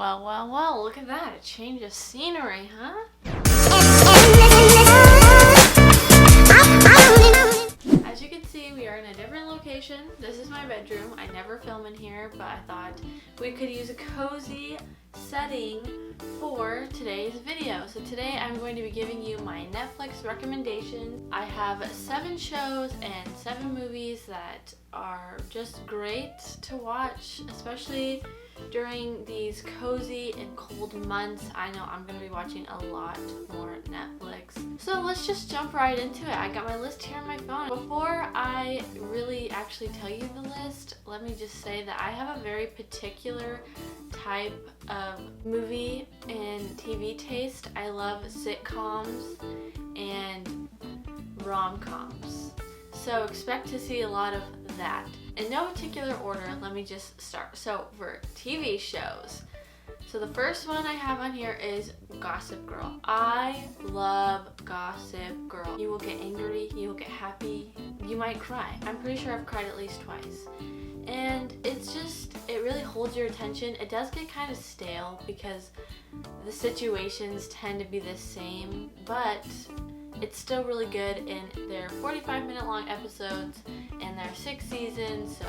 Well, look at that. A change of scenery, huh? As you can see, we are in a different location. This is my bedroom. I never film in here, but I thought we could use a cozy setting for today's video. So today I'm going to be giving you my Netflix recommendations. I have 7 shows and 7 movies that are just great to watch, especially during these cozy and cold months. I know I'm going to be watching a lot more Netflix. So let's just jump right into it. I got my list here on my phone. Before I really actually tell you the list, let me just say that I have a very particular type of movie and TV taste. I love sitcoms and rom-coms. So expect to see a lot of that. In no particular order, let me just start. So for TV shows, so the first one I have on here is Gossip Girl. I love Gossip Girl. You will get angry, you will get happy, you might cry. I'm pretty sure I've cried at least twice. And it's just, it really holds your attention. It does get kind of stale because the situations tend to be the same, but it's still really good, and they're 45-minute long episodes, and there are 6 seasons, so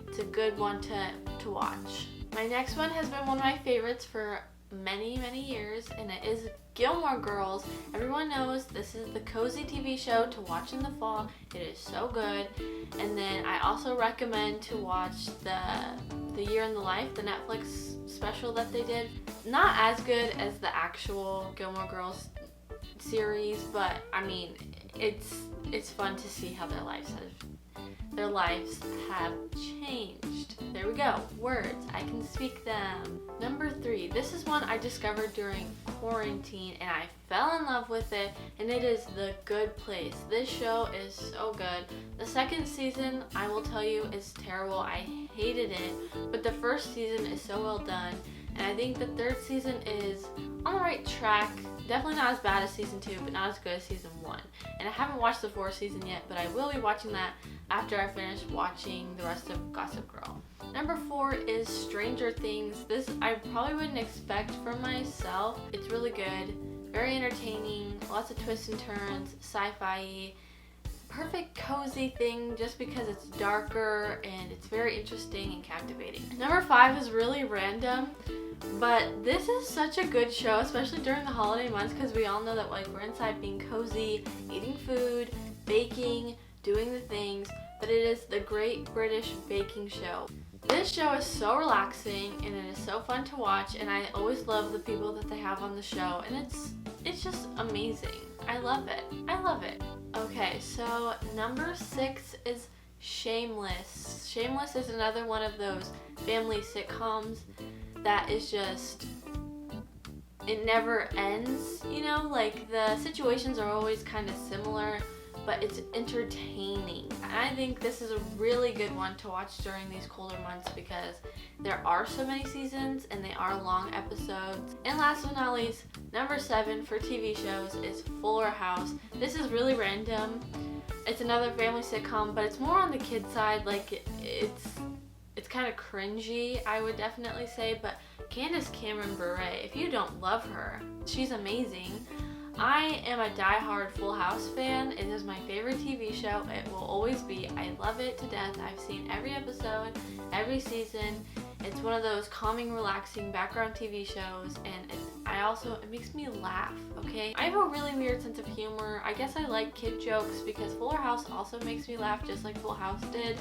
it's a good one to watch. My next one has been one of my favorites for many years, and it is Gilmore Girls. Everyone knows this is the cozy TV show to watch in the fall. It is so good. And then I also recommend to watch the Year in the Life, the Netflix special that they did. Not as good as the actual Gilmore Girls series, but I mean, it's fun to see how their lives have changed. There we go. Words. I can speak them. Number 3. This is one I discovered during quarantine and I fell in love with it, and it is The Good Place. This show is so good. The 2nd season, I will tell you, is terrible. I hated it, but the 1st season is so well done, and I think the 3rd season is on the right track. Definitely not as bad as season 2, but not as good as season 1. And I haven't watched the 4th season yet, but I will be watching that after I finish watching the rest of Gossip Girl. Number 4 is Stranger Things. This I probably wouldn't expect from myself. It's really good, very entertaining, lots of twists and turns, sci-fi-y. Perfect cozy thing just because it's darker and it's very interesting and captivating. Number 5 is really random, but this is such a good show, especially during the holiday months, because we all know that we're inside being cozy, eating food, baking, doing the things, but it is the Great British Baking Show. This show is so relaxing and it is so fun to watch, and I always love the people that they have on the show, and it's just amazing. I love it. I love it. Okay, so number 6 is Shameless. Shameless is another one of those family sitcoms that is just, it never ends, you know, like the situations are always kind of similar, but it's entertaining. And I think this is a really good one to watch during these colder months because there are so many seasons and they are long episodes. And last but not least, number 7 for TV shows is Fuller House. This is really random. It's another family sitcom, but it's more on the kid side. Like it's kind of cringy, I would definitely say, but Candace Cameron Bure, if you don't love her, she's amazing. I am a diehard Full House fan. It is my favorite TV show. It will always be. I love it to death. I've seen every episode, every season. It's one of those calming, relaxing background TV shows, and it makes me laugh, okay? I have a really weird sense of humor. I guess I like kid jokes because Fuller House also makes me laugh just like Full House did.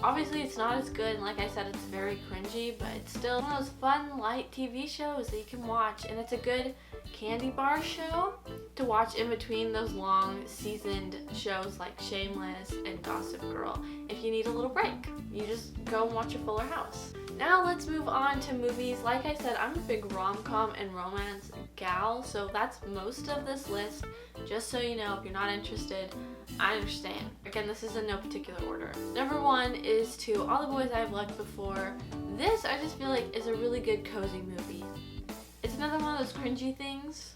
Obviously, it's not as good, and like I said, it's very cringy, but it's still one of those fun, light TV shows that you can watch, and it's a good candy bar show to watch in between those long seasoned shows like Shameless and Gossip Girl. If you need a little break, you just go and watch a Fuller House. Now let's move on to movies. Like I said, I'm a big rom-com and romance gal, so that's most of this list. Just so you know, if you're not interested, I understand. Again, this is in no particular order. Number 1 is To All the Boys I've Loved Before. This, I just feel like, is a really good cozy movie. It's another one of those cringy things,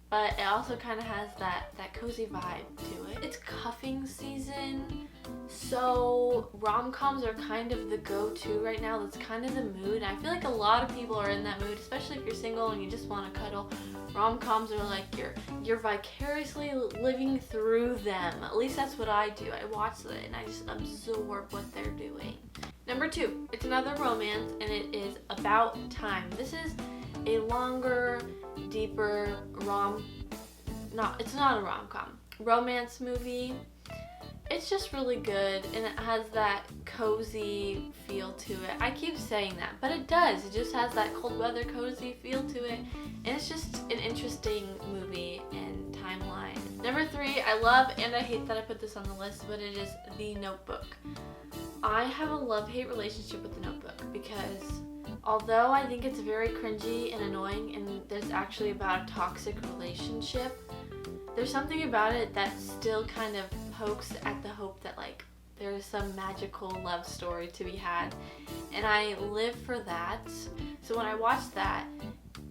but it also kind of has that cozy vibe to it. It's cuffing season. So rom-coms are kind of the go-to right now. That's kind of the mood. And I feel like a lot of people are in that mood, especially if you're single and you just want to cuddle. Rom-coms are like you're vicariously living through them. At least that's what I do. I watch it and I just absorb what they're doing. Number 2, it's another romance, and it is About Time. This is a longer, deeper it's not a rom-com. Romance movie. It's just really good, and it has that cozy feel to it. I keep saying that, but it does. It just has that cold weather cozy feel to it, and it's just an interesting movie and timeline. Number 3, I love, and I hate that I put this on the list, but it is The Notebook. I have a love-hate relationship with The Notebook because although I think it's very cringy and annoying, and there's actually about a toxic relationship, there's something about it that still kind of pokes at the hope that like there's some magical love story to be had, and I live for that. So when I watch that,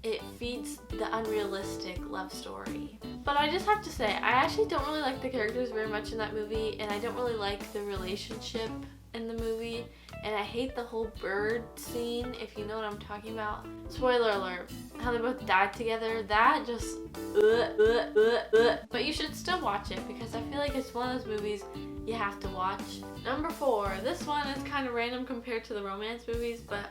it feeds the unrealistic love story. But I just have to say, I actually don't really like the characters very much in that movie, and I don't really like the relationship in the movie, and I hate the whole bird scene, if you know what I'm talking about. Spoiler alert, how they both died together, that just But you should still watch it because I feel like it's one of those movies you have to watch. Number 4, this one is kind of random compared to the romance movies, but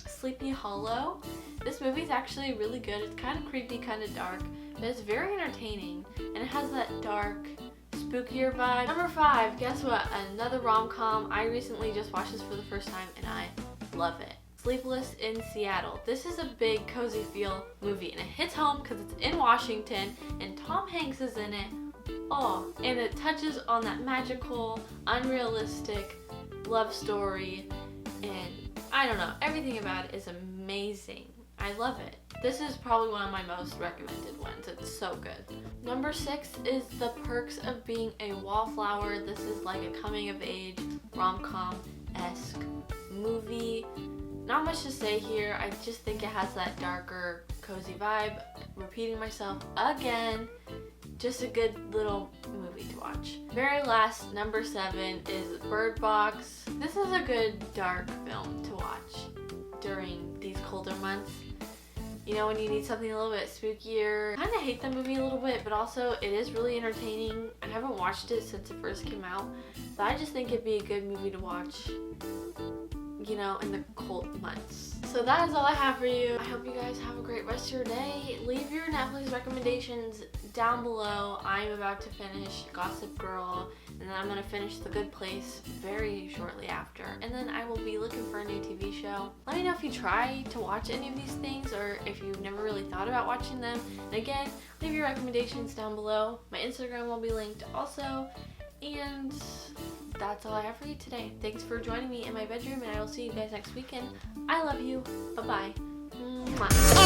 Sleepy Hollow. This movie is actually really good. It's kind of creepy, kind of dark, but it's very entertaining, and it has that dark, spookier vibe. Number 5, guess what? Another rom-com. I recently just watched this for the first time and I love it. Sleepless in Seattle. This is a big cozy feel movie, and it hits home because it's in Washington and Tom Hanks is in it. Oh, and it touches on that magical, unrealistic love story, and I don't know, everything about it is amazing. I love it. This is probably one of my most recommended ones. It's so good. Number 6 is The Perks of Being a Wallflower. This is like a coming-of-age rom-com-esque movie. Not much to say here. I just think it has that darker, cozy vibe. Repeating myself again. Just a good little movie to watch. Very last, number 7 is Bird Box. This is a good dark film to watch during these colder months. You know, when you need something a little bit spookier. I kind of hate the movie a little bit, but also it is really entertaining. I haven't watched it since it first came out, but I just think it'd be a good movie to watch, you know, in the cold months. So that is all I have for you. I hope you guys have a great rest of your day. Leave your Netflix recommendations down below. I'm about to finish Gossip Girl, and then I'm going to finish The Good Place very shortly after. And then I will be looking for a new TV show. Let me know if you try to watch any of these things or if you've never really thought about watching them. And again, leave your recommendations down below. My Instagram will be linked also. And that's all I have for you today. Thanks for joining me in my bedroom, and I will see you guys next weekend. I love you. Bye-bye. Mwah.